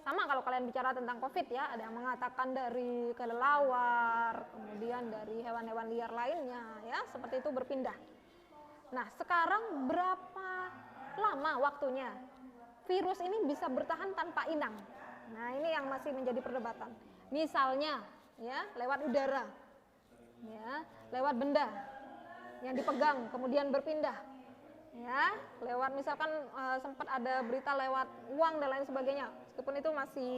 Sama kalau kalian bicara tentang COVID ya, ada yang mengatakan dari kelelawar, kemudian dari hewan-hewan liar lainnya, ya, seperti itu berpindah. Nah, sekarang berapa lama waktunya virus ini bisa bertahan tanpa inang? Nah, ini yang masih menjadi perdebatan. Misalnya, ya, lewat udara. ya, lewat benda yang dipegang kemudian berpindah, ya, lewat misalkan sempat ada berita lewat uang dan lain sebagainya, meskipun itu masih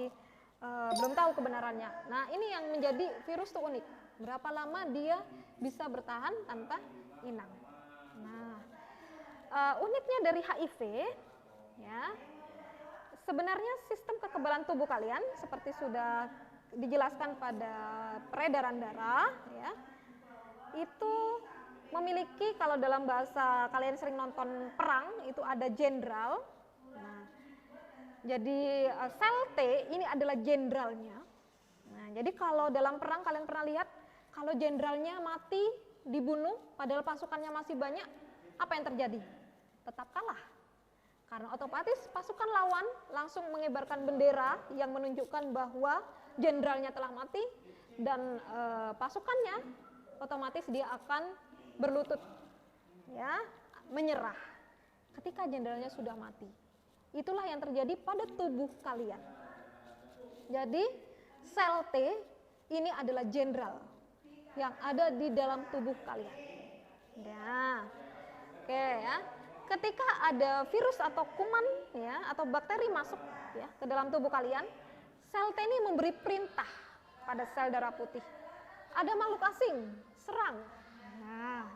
belum tahu kebenarannya. Nah, ini yang menjadi virus itu unik. Berapa lama dia bisa bertahan tanpa inang. Nah, uniknya dari HIV, ya, sebenarnya sistem kekebalan tubuh kalian seperti sudah dijelaskan pada peredaran darah, ya, itu memiliki, kalau dalam bahasa kalian sering nonton perang itu ada jenderal. Nah, jadi sel T ini adalah jenderalnya. Nah, jadi kalau dalam perang kalian pernah lihat kalau jenderalnya mati, dibunuh padahal pasukannya masih banyak, apa yang terjadi? Tetap kalah. Karena otomatis pasukan lawan langsung mengibarkan bendera yang menunjukkan bahwa jenderalnya telah mati dan pasukannya otomatis dia akan berlutut, ya, menyerah ketika jenderalnya sudah mati. Itulah yang terjadi pada tubuh kalian. Jadi sel T ini adalah jenderal yang ada di dalam tubuh kalian. Ya, oke ya. Ketika ada virus atau kuman, ya, atau bakteri masuk, ya, ke dalam tubuh kalian, sel T ini memberi perintah pada sel darah putih. Ada makhluk asing serang. Nah,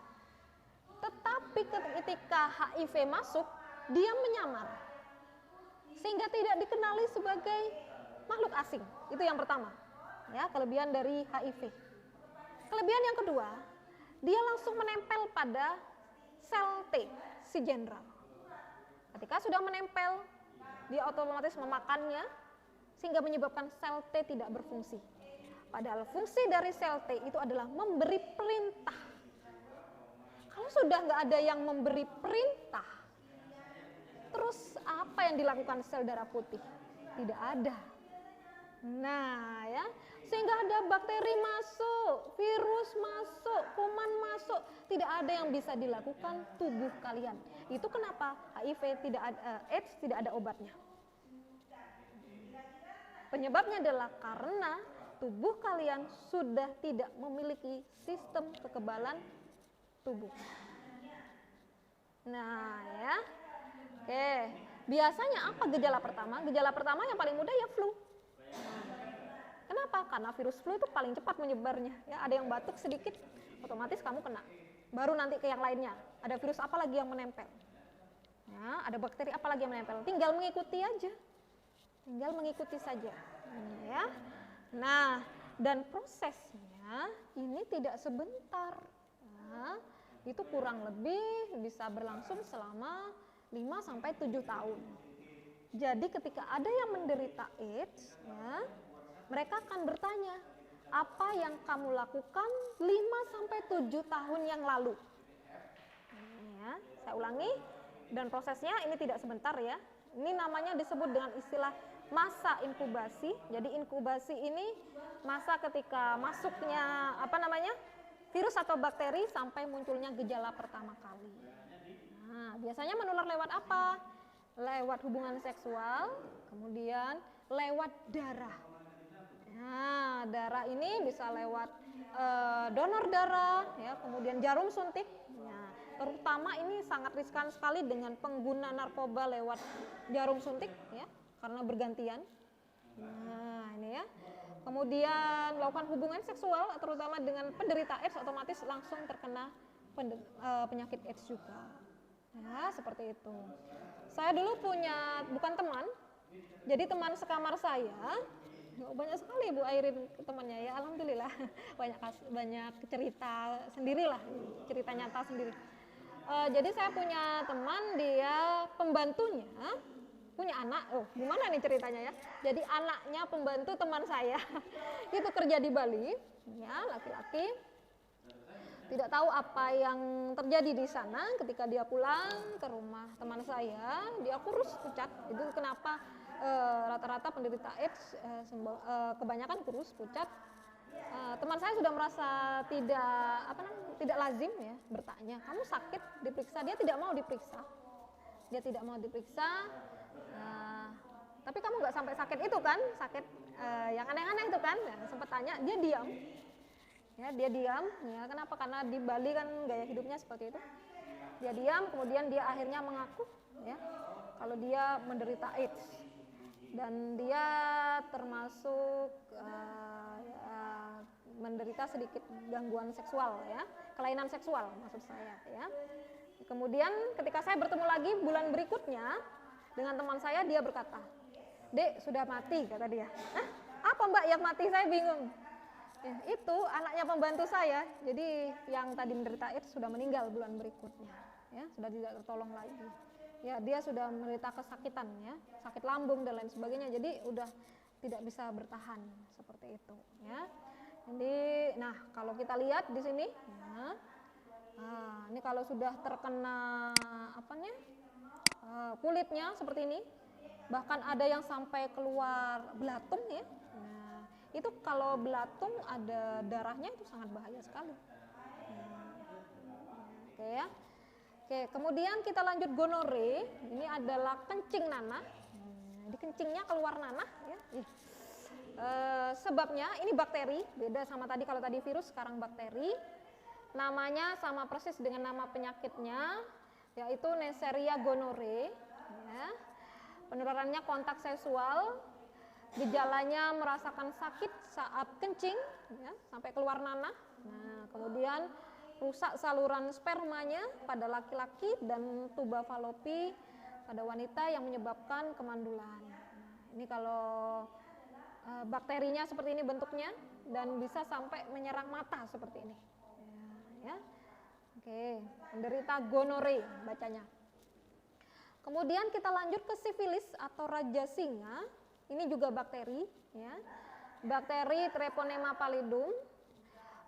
tetapi ketika HIV masuk, dia menyamar sehingga tidak dikenali sebagai makhluk asing. Itu yang pertama, ya, kelebihan dari HIV. Kelebihan yang kedua, dia langsung menempel pada sel T, si jenderal. Ketika sudah menempel, dia otomatis memakannya sehingga menyebabkan sel T tidak berfungsi. Padahal fungsi dari sel T itu adalah memberi perintah. Kalau sudah nggak ada yang memberi perintah, terus apa yang dilakukan sel darah putih? Tidak ada. Nah, ya, sehingga ada bakteri masuk, virus masuk, kuman masuk, tidak ada yang bisa dilakukan tubuh kalian. Itu kenapa HIV tidak ada, AIDS tidak ada obatnya. Penyebabnya adalah karena tubuh kalian sudah tidak memiliki sistem kekebalan tubuh. Nah, ya. Oke, biasanya apa gejala pertama? Gejala pertama yang paling mudah ya flu. Kenapa? Karena virus flu itu paling cepat menyebarnya. Ya, ada yang batuk sedikit, otomatis kamu kena. Baru nanti ke yang lainnya. Ada virus apa lagi yang menempel? Ya, ada bakteri apa lagi yang menempel? Tinggal mengikuti aja. Tinggal mengikuti saja. Ya. Nah, dan prosesnya ini tidak sebentar. Nah, itu kurang lebih bisa berlangsung selama 5-7 tahun. Jadi ketika ada yang menderita AIDS, ya, mereka akan bertanya, apa yang kamu lakukan 5-7 tahun yang lalu? Ya, saya ulangi, dan prosesnya ini tidak sebentar ya. Ini namanya disebut dengan istilah masa inkubasi. Jadi inkubasi ini masa ketika masuknya virus atau bakteri sampai munculnya gejala pertama kali. Nah, biasanya menular lewat apa? Lewat hubungan seksual, kemudian lewat darah. Nah, darah ini bisa lewat donor darah, ya, kemudian jarum suntik. Nah, terutama ini sangat riskan sekali dengan pengguna narkoba lewat jarum suntik, ya, karena bergantian. Nah, ini ya. Kemudian melakukan hubungan seksual, terutama dengan penderita AIDS, otomatis langsung terkena penyakit AIDS juga. Ya, seperti itu. Saya dulu punya, bukan teman, jadi teman sekamar saya, banyak sekali Bu Airin temannya ya, alhamdulillah, banyak cerita sendirilah, cerita nyata sendiri. Jadi saya punya teman, dia pembantunya punya anak, gimana nih ceritanya ya? Jadi anaknya pembantu teman saya itu kerja di Bali, ya, laki-laki. Tidak tahu apa yang terjadi di sana. Ketika dia pulang ke rumah teman saya, dia kurus pucat. Itu kenapa rata-rata penderita AIDS kebanyakan kurus pucat. Teman saya sudah merasa tidak lazim ya, bertanya, kamu sakit, diperiksa. Dia tidak mau diperiksa. Tapi kamu nggak sampai sakit itu kan, sakit yang aneh-aneh itu kan. Sempat tanya, dia diam. Ya, dia diam, ya. Kenapa? Karena di Bali kan gaya hidupnya seperti itu. Dia diam, kemudian dia akhirnya mengaku, ya, kalau dia menderita AIDS dan dia termasuk menderita sedikit gangguan seksual, ya, kelainan seksual maksud saya, ya. Kemudian ketika saya bertemu lagi bulan berikutnya dengan teman saya, dia berkata, "Dek, sudah mati," kata dia. "Hah? Apa Mbak yang mati?" Saya bingung. Ya, itu anaknya pembantu saya. Jadi yang tadi menderita AIDS sudah meninggal bulan berikutnya, ya, sudah tidak tertolong lagi. Ya, dia sudah menderita kesakitan, ya, sakit lambung dan lain sebagainya. Jadi udah tidak bisa bertahan seperti itu, ya. Jadi, nah kalau kita lihat di sini, ya, ini kalau sudah terkena apanya, kulitnya seperti ini, bahkan ada yang sampai keluar belatung, ya. Nah, itu kalau belatung ada darahnya itu sangat bahaya sekali. Oke, ya. Oke, kemudian kita lanjut gonore. Ini adalah kencing nanah. Di kencingnya keluar nanah, ya. Sebabnya ini bakteri, beda sama tadi, kalau tadi virus, sekarang bakteri. Namanya sama persis dengan nama penyakitnya, yaitu Neisseria gonorrhoeae, ya. Penularannya kontak seksual, gejalanya merasakan sakit saat kencing, ya, sampai keluar nanah. Nah, kemudian rusak saluran spermanya pada laki-laki dan tuba falopi pada wanita yang menyebabkan kemandulan. Nah, ini kalau bakterinya seperti ini bentuknya dan bisa sampai menyerang mata seperti ini. Ya. Oke, menderita gonore bacanya. Kemudian kita lanjut ke sifilis atau raja singa. Ini juga bakteri, ya. Bakteri Treponema pallidum.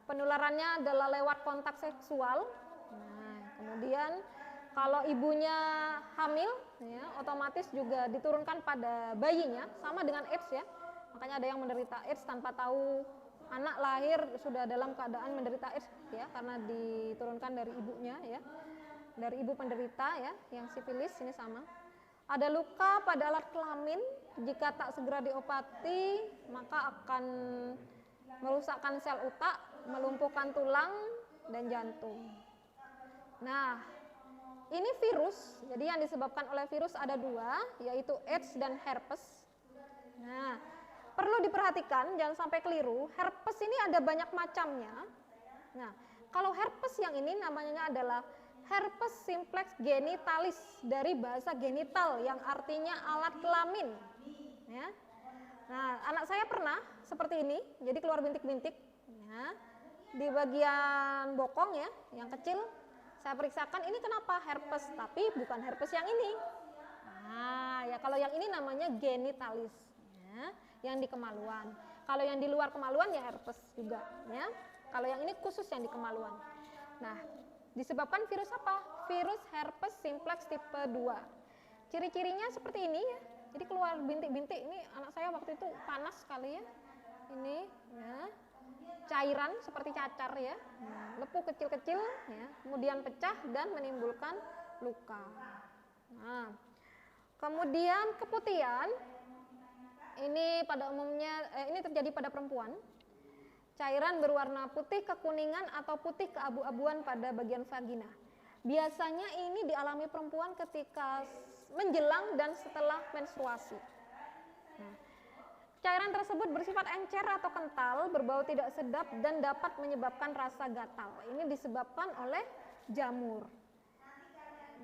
Penularannya adalah lewat kontak seksual. Nah, kemudian kalau ibunya hamil, ya, otomatis juga diturunkan pada bayinya, sama dengan AIDS, ya. Makanya ada yang menderita AIDS tanpa tahu, anak lahir sudah dalam keadaan menderita AIDS, ya, karena diturunkan dari ibunya, ya, dari ibu penderita, ya, yang sifilis ini sama. Ada luka pada alat kelamin, jika tak segera diobati maka akan merusakkan sel otak, melumpuhkan tulang dan jantung. Nah, ini virus, jadi yang disebabkan oleh virus ada dua, yaitu AIDS dan herpes. Nah, perlu diperhatikan, jangan sampai keliru, herpes ini ada banyak macamnya. Nah, kalau herpes yang ini namanya adalah herpes simplex genitalis, dari bahasa genital yang artinya alat kelamin, ya. Nah, anak saya pernah seperti ini, jadi keluar bintik-bintik, ya, di bagian bokong, ya, yang kecil. Saya periksakan, ini kenapa herpes, tapi bukan herpes yang ini. Nah, ya, kalau yang ini namanya genitalis, ya, yang di kemaluan. Kalau yang di luar kemaluan ya herpes juga, ya. Kalau yang ini khusus yang di kemaluan. Nah, disebabkan virus apa? Virus herpes simplex tipe 2. Ciri-cirinya seperti ini, ya. Jadi keluar bintik-bintik. Ini anak saya waktu itu panas sekali, ya. Ini, ya, cairan seperti cacar, ya. Lepuh kecil-kecil, ya. Kemudian pecah dan menimbulkan luka. Nah, kemudian keputihan. Ini pada umumnya ini terjadi pada perempuan. Cairan berwarna putih kekuningan atau putih keabu-abuan pada bagian vagina. Biasanya ini dialami perempuan ketika menjelang dan setelah menstruasi. Nah, cairan tersebut bersifat encer atau kental, berbau tidak sedap dan dapat menyebabkan rasa gatal. Ini disebabkan oleh jamur.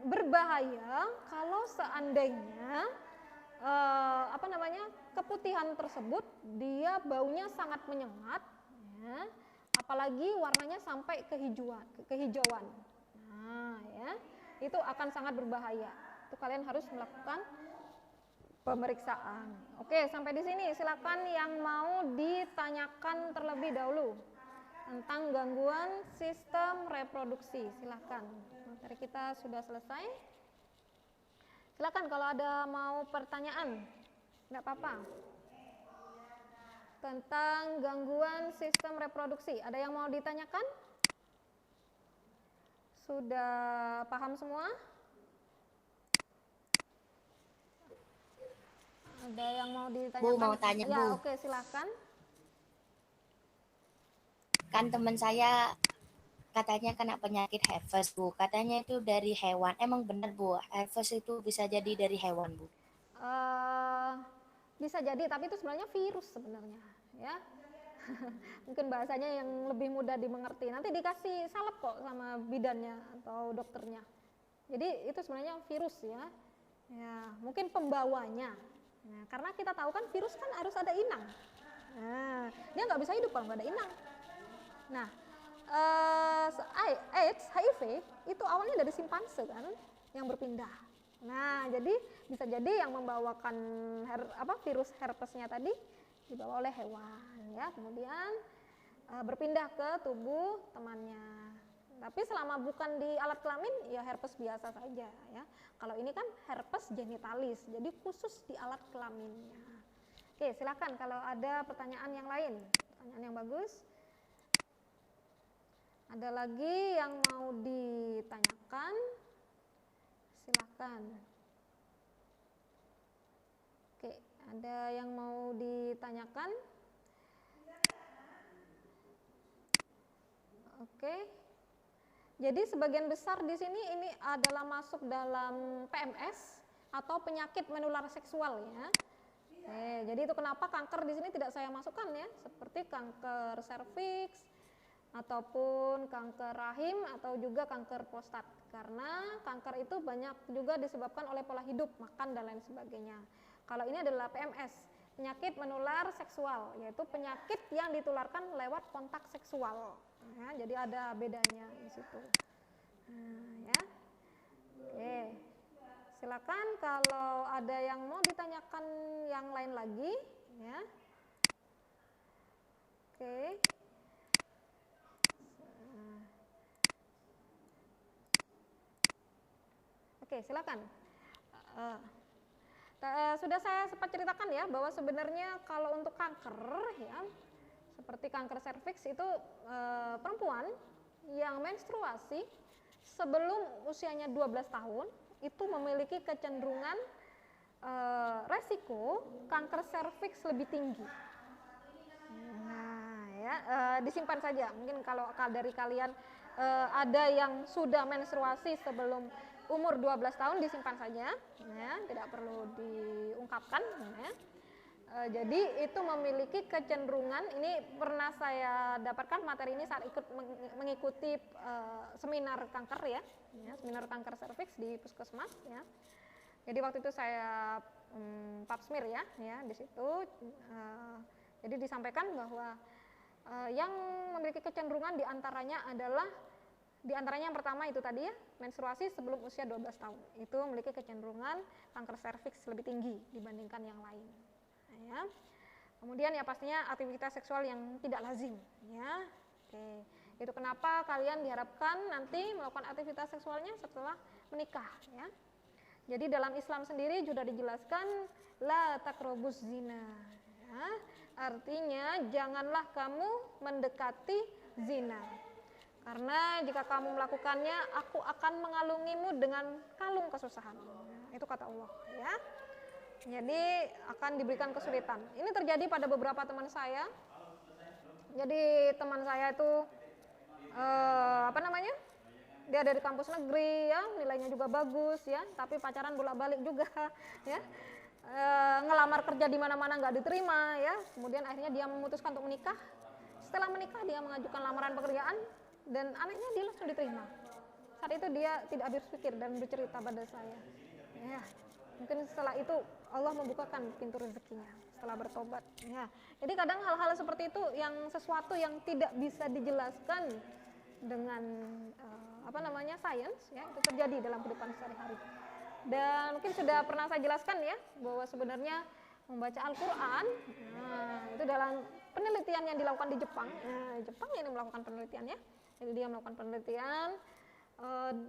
Berbahaya kalau seandainya keputihan tersebut dia baunya sangat menyengat, ya, apalagi warnanya sampai kehijauan. Nah, ya, itu akan sangat berbahaya. Itu kalian harus melakukan pemeriksaan. Oke, sampai di sini silakan yang mau ditanyakan terlebih dahulu tentang gangguan sistem reproduksi. Silakan. Materi kita sudah selesai. Silakan kalau ada mau pertanyaan, nggak apa-apa. Tentang gangguan sistem reproduksi, ada yang mau ditanyakan? Sudah paham semua? Ada yang mau ditanyakan? Bu, mau tanya, ya, Bu. Oke, silakan. Kan teman saya katanya kena penyakit herpes, Bu. Katanya itu dari hewan. Emang benar, Bu? Herpes itu bisa jadi dari hewan, Bu? Bisa jadi, tapi itu sebenarnya virus sebenarnya, ya. Mungkin bahasanya yang lebih mudah dimengerti. Nanti dikasih salep kok sama bidannya atau dokternya. Jadi itu sebenarnya virus ya. Ya, mungkin pembawanya. Nah, karena kita tahu kan virus kan harus ada inang. Nah, dia nggak bisa hidup kalau nggak ada inang. Nah, AIDS, HIV itu awalnya dari simpanse kan, yang berpindah. Nah, jadi bisa jadi yang membawakan virus herpesnya tadi dibawa oleh hewan, ya. Kemudian berpindah ke tubuh temannya. Tapi selama bukan di alat kelamin, ya herpes biasa saja, ya. Kalau ini kan herpes genitalis, jadi khusus di alat kelaminnya. Oke, silakan kalau ada pertanyaan yang lain, pertanyaan yang bagus. Ada lagi yang mau ditanyakan? Silakan. Oke, ada yang mau ditanyakan? Oke. Jadi sebagian besar di sini ini adalah masuk dalam PMS atau penyakit menular seksual ya. Jadi itu kenapa kanker di sini tidak saya masukkan ya, seperti kanker serviks ataupun kanker rahim atau juga kanker prostat. Karena kanker itu banyak juga disebabkan oleh pola hidup, makan dan lain sebagainya. Kalau ini adalah PMS, penyakit menular seksual, yaitu penyakit yang ditularkan lewat kontak seksual. Ya, jadi ada bedanya di situ. Nah, ya. Oke. Silakan kalau ada yang mau ditanyakan yang lain lagi, ya. Oke. Oke, silakan. Sudah saya sempat ceritakan ya bahwa sebenarnya kalau untuk kanker ya, seperti kanker serviks itu perempuan yang menstruasi sebelum usianya 12 tahun itu memiliki kecenderungan resiko kanker serviks lebih tinggi. Nah, ya, disimpan saja. Mungkin kalau dari kalian ada yang sudah menstruasi sebelum umur 12 tahun disimpan saja, ya, tidak perlu diungkapkan. Ya. Jadi itu memiliki kecenderungan, ini pernah saya dapatkan materi ini saat ikut mengikuti seminar kanker ya, seminar kanker serviks di puskesmas ya. Jadi waktu itu saya pap smear ya di situ. Jadi disampaikan bahwa yang memiliki kecenderungan diantaranya yang pertama itu tadi ya, menstruasi sebelum usia 12 tahun. Itu memiliki kecenderungan kanker serviks lebih tinggi dibandingkan yang lain. Ya. Kemudian ya pastinya aktivitas seksual yang tidak lazim ya. Oke. Itu kenapa kalian diharapkan nanti melakukan aktivitas seksualnya setelah menikah ya. Jadi dalam Islam sendiri sudah dijelaskan la taqrabuz zina ya. Artinya janganlah kamu mendekati zina. Karena jika kamu melakukannya, aku akan mengalungimu dengan kalung kesusahan. Itu kata Allah ya. Jadi akan diberikan kesulitan. Ini terjadi pada beberapa teman saya. Jadi teman saya itu dia dari kampus negeri ya, nilainya juga bagus ya, tapi pacaran bolak-balik juga ya. Ngelamar kerja di mana-mana nggak diterima ya. Kemudian akhirnya dia memutuskan untuk menikah. Setelah menikah dia mengajukan lamaran pekerjaan dan anehnya dia langsung diterima. Saat itu dia tidak habis pikir dan bercerita pada saya. Ya. Mungkin setelah itu Allah membukakan pintu rezekinya setelah bertobat. Ya, jadi kadang hal-hal seperti itu yang sesuatu yang tidak bisa dijelaskan dengan sains ya, itu terjadi dalam kehidupan sehari-hari. Dan mungkin sudah pernah saya jelaskan ya bahwa sebenarnya membaca Al-Quran, itu dalam penelitian yang dilakukan di Jepang. Jepang ini melakukan penelitian ya. Jadi dia melakukan penelitian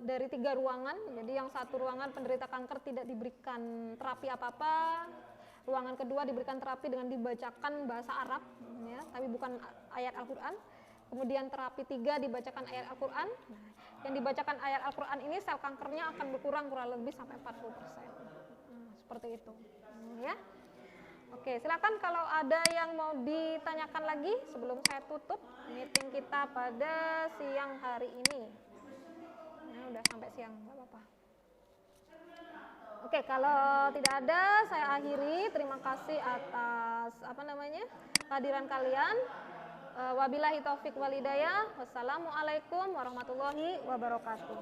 dari 3 ruangan. Jadi yang satu ruangan penderita kanker tidak diberikan terapi apa-apa, ruangan kedua diberikan terapi dengan dibacakan bahasa Arab ya, tapi bukan ayat Al-Quran. Kemudian terapi 3 dibacakan ayat Al-Quran. Nah, yang dibacakan ayat Al-Quran ini sel kankernya akan berkurang kurang lebih sampai 40%. Seperti itu ya. Oke, silakan kalau ada yang mau ditanyakan lagi sebelum saya tutup meeting kita pada siang hari ini. Nah, udah sampai siang, nggak apa-apa. Oke, kalau tidak ada, saya akhiri. Terima kasih atas kehadiran kalian. Wabillahi taufik walhidayah. Wassalamualaikum warahmatullahi wabarakatuh.